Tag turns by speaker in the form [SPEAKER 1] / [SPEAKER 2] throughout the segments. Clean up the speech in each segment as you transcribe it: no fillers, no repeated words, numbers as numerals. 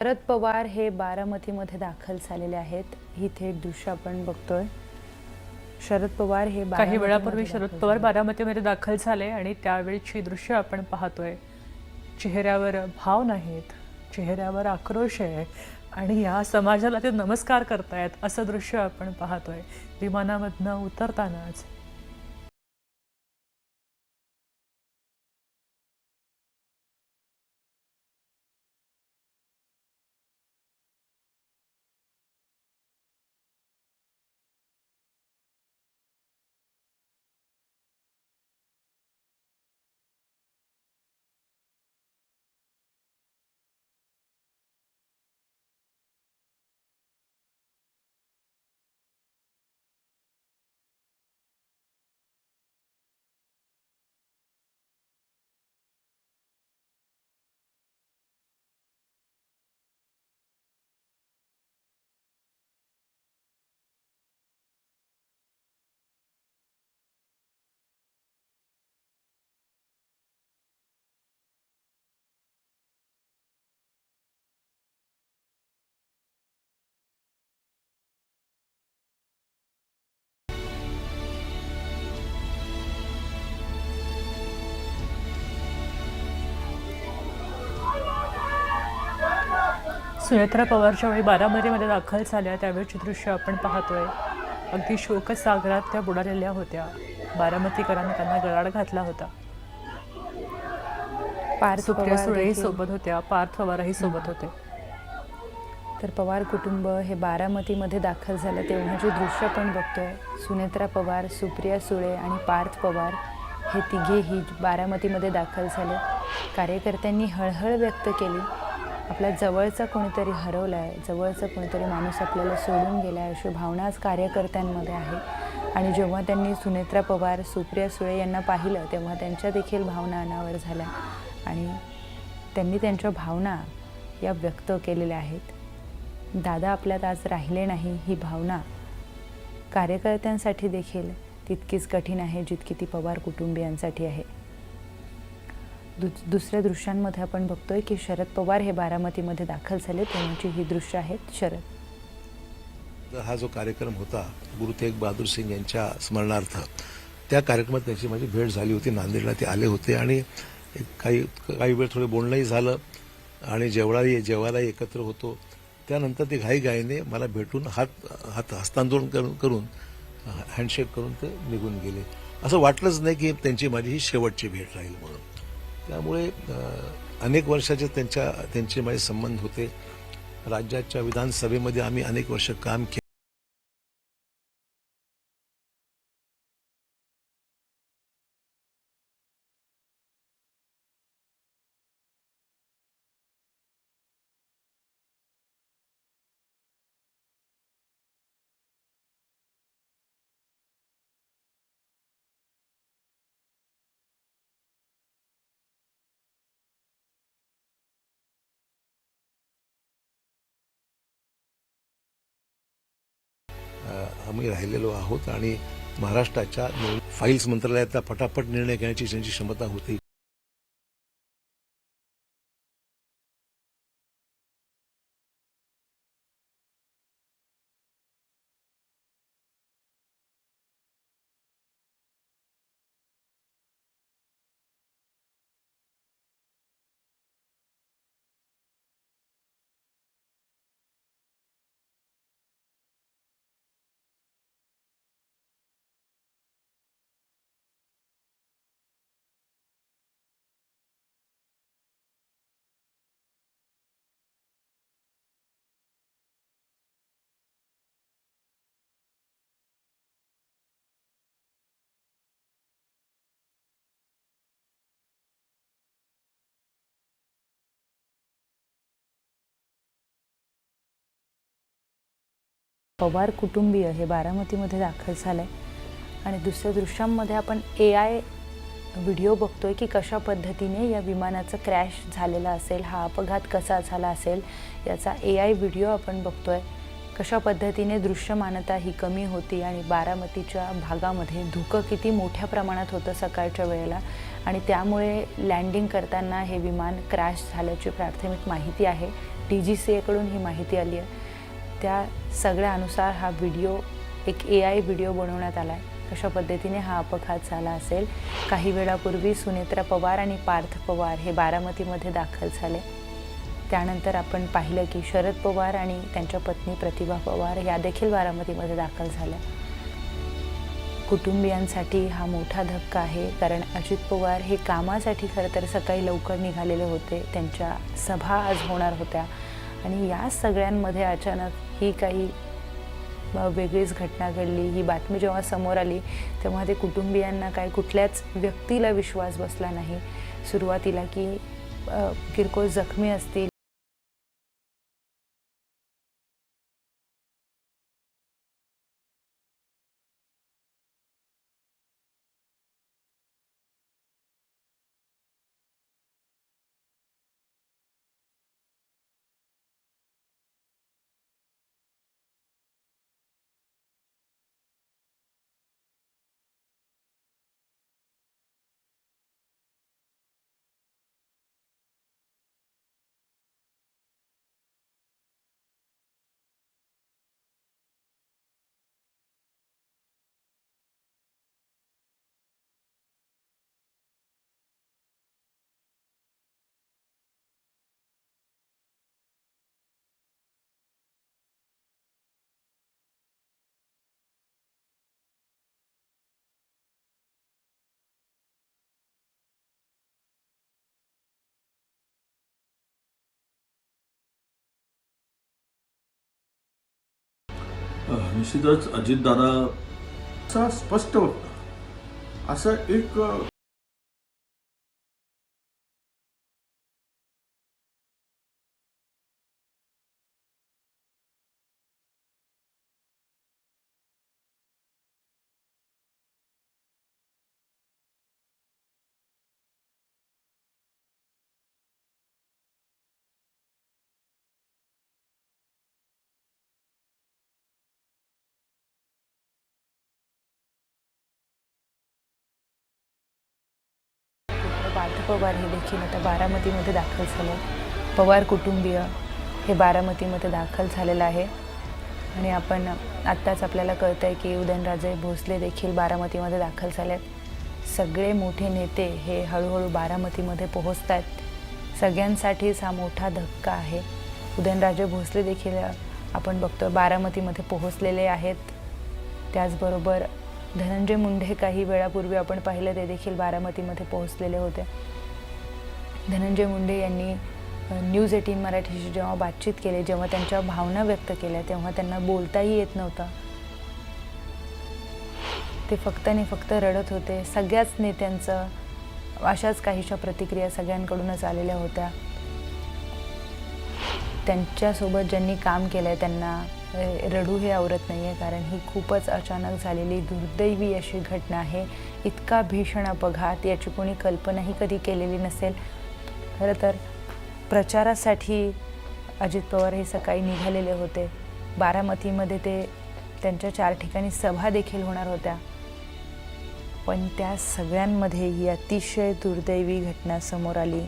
[SPEAKER 1] शरद पवार हे बारामतीमध्ये दाखल झालेले आहेत। ही थेट दृश्य आपण बघतोय। शरद पवार हे
[SPEAKER 2] काही वेळापूर्वी शरद पवार बारामतीमध्ये दाखल झाले आणि त्यावेळीची दृश्य आपण पाहतोय। चेहऱ्यावर भाव नाहीत, चेहऱ्यावर आक्रोश आहे आणि या समाजाला ते नमस्कार करतायत असं दृश्य आपण पाहतोय। विमानामधनं उतरतानाच सुनेत्रा पवारच्या वेळी बारामतीमध्ये दाखल झाल्या त्यावेळीचे दृश्य आपण पाहतोय। अगदी शोकसागरात त्या बुडालेल्या होत्या। बारामतीकरांनी त्यांना गळाड घातला होता। सुप्रिया सुळेही सोबत होत्या, पार्थ पवारही सोबत होते।
[SPEAKER 1] तर पवार कुटुंब हे बारामतीमध्ये दाखल झालं तेव्हाचे दृश्य आपण बघतोय। सुनेत्रा पवार, सुप्रिया सुळे आणि पार्थ पवार हे तिघेही बारामतीमध्ये दाखल झाले। कार्यकर्त्यांनी हळहळ व्यक्त केली। आपल्या जवळचा कोणीतरी हरवलाय, जवळचा कोणीतरी माणूस आपल्याला सोडून गेलाय अशी भावना आज कार्यकर्त्यांमध्ये आहे। आणि जेव्हा त्यांनी सुनेत्रा पवार, सुप्रिया सुळे यांना पाहिलं तेव्हा त्यांच्या देखील भावना अनावर झाल्या आणि त्यांनी त्यांच्या भावना या व्यक्त केलेल्या आहेत। दादा आपल्यात आज राहिले नाही ही भावना कार्यकर्त्यांसाठी देखील तितकीच कठीण आहे जितकी ती पवार कुटुंबियांसाठी आहे। दुसऱ्या दृश्यांमध्ये आपण बघतोय की शरद पवार हे बारामतीमध्ये दाखल झाले तेव्हाची ही दृश्य आहेत। शरद
[SPEAKER 3] हा जो कार्यक्रम होता गुरु तेग बहादूर सिंग यांच्या स्मरणार्थ, त्या कार्यक्रमात त्यांची माझी भेट झाली होती। नांदेडला ते आले होते आणि काही वेळ थोडं बोलणंही झालं आणि जेवायलाही एकत्र होतो। त्यानंतर ते घाईघाईने मला भेटून हात हस्तांदोलन करून हँडशेक करून ते निघून गेले। असं वाटलंच नाही की त्यांची माझी ही शेवटची भेट राहील म्हणून। त्यामुळे अनेक वर्षाचे त्यांचे माझे संबंध होते। राज्याच्या विधानसभेमध्ये आम्ही अनेक वर्ष काम केले। आम्ही राहिलेलो आहोत आणि महाराष्ट्राच्या फाईल्स मंत्रालयातला फटाफट निर्णय घेण्याची त्यांची क्षमता होती।
[SPEAKER 1] पवार कुटुंबीय हे बारामतीमध्ये दाखल झाले आणि दुसऱ्या दृश्यांमध्ये आपण AI व्हिडिओ बघतोय की कशा पद्धतीने या विमानाचा क्रॅश झालेला असेल, हा अपघात कसा झाला असेल याचा AI व्हिडिओ आपण बघतोय। कशा पद्धतीने दृश्यमानता ही कमी होती आणि बारामतीच्या भागामध्ये धुकं किती मोठ्या प्रमाणात होतं सकाळच्या वेळेला आणि त्यामुळे लँडिंग करताना हे विमान क्रॅश झाल्याची प्राथमिक माहिती आहे. DGCAकडून ही माहिती आली आहे. त्या सगळ्यानुसार हा व्हिडिओ एक AI व्हिडिओ बनवण्यात आला आहे. कशा पद्धतीने हा अपघात झाला असेल. काही वेळापूर्वी सुनेत्रा पवार आणि पार्थ पवार हे बारामतीमध्ये दाखल झाले. त्यानंतर आपण पाहिलं की शरद पवार आणि त्यांच्या पत्नी प्रतिभा पवार या देखील बारामतीमध्ये दाखल झाल्या. कुटुंबियांसाठी हा मोठा धक्का आहे, कारण अजित पवार हे कामासाठी खरं तर सकाळी लवकर निघालेले होते. त्यांच्या सभा आज होणार होत्या आणि या सगळ्यांमध्ये अचानक ही काही वेगळीच घटना घडली. ही बातमी जेव्हा समोर आली तेव्हा ते कुटुंबियांना काय कुठल्याच व्यक्तीला विश्वास बसला नाही. सुरुवातीला की किरकोळ जखमी असतील,
[SPEAKER 4] निश्चितच अजितदादा असा स्पष्ट होता. असं एक
[SPEAKER 1] पार्थ पवार हे देखील आता बारामतीमध्ये दाखल झाले. पवार कुटुंबीय हे बारामतीमध्ये दाखल झालेलं आहे आणि आपण आत्ताच आपल्याला कळतं आहे की उदयनराजे भोसले देखील बारामतीमध्ये दाखल झाले आहेत. सगळे मोठे नेते हे हळूहळू बारामतीमध्ये पोहोचत आहेत. सगळ्यांसाठीच हा मोठा धक्का आहे. उदयनराजे भोसले देखील आपण बघतो बारामतीमध्ये पोहोचलेले आहेत. त्याचबरोबर धनंजय मुंडे काही वेळापूर्वी आपण पाहिलं ते देखील बारामतीमध्ये पोहोचलेले होते. धनंजय मुंडे यांनी न्यूज 18 मराठीशी जेव्हा बातचीत केली, जेव्हा त्यांच्या भावना व्यक्त केल्या, तेव्हा त्यांना बोलताही येत नव्हतं. ते फक्त आणि फक्त रडत होते. सगळ्याच नेत्यांचं अशाच काहीशा प्रतिक्रिया सगळ्यांकडूनच आलेल्या होत्या. त्यांच्यासोबत ज्यांनी काम केलं आहे त्यांना रडू हे आवरत नाही आहे, कारण ही खूपच अचानक झालेली दुर्दैवी अशी घटना आहे. इतका भीषण अपघात याची कोणी कल्पनाही कधी केलेली नसेल. खरं तर प्रचारासाठी अजित पवार हे सकाळी निघालेले होते. बारामतीमध्ये त्यांच्या 4 ठिकाणी सभा देखील होणार होत्या. पण त्या सगळ्यांमध्ये ही अतिशय दुर्दैवी घटना समोर आली,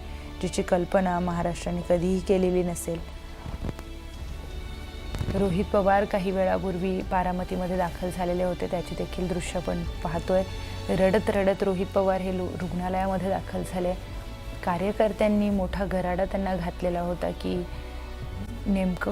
[SPEAKER 1] जिची कल्पना महाराष्ट्राने कधीही केलेली नसेल. रोहित पवार काही वेळापूर्वी बारामतीमध्ये दाखल झालेले होते. त्याची देखील दृश्य आपण पाहतोय. रडत रडत रोहित पवार हे रुग्णालयामध्ये दाखल झाले. कार्यकर्त्यांनी मोठा घराडा त्यांना घातलेला होता की नेमकं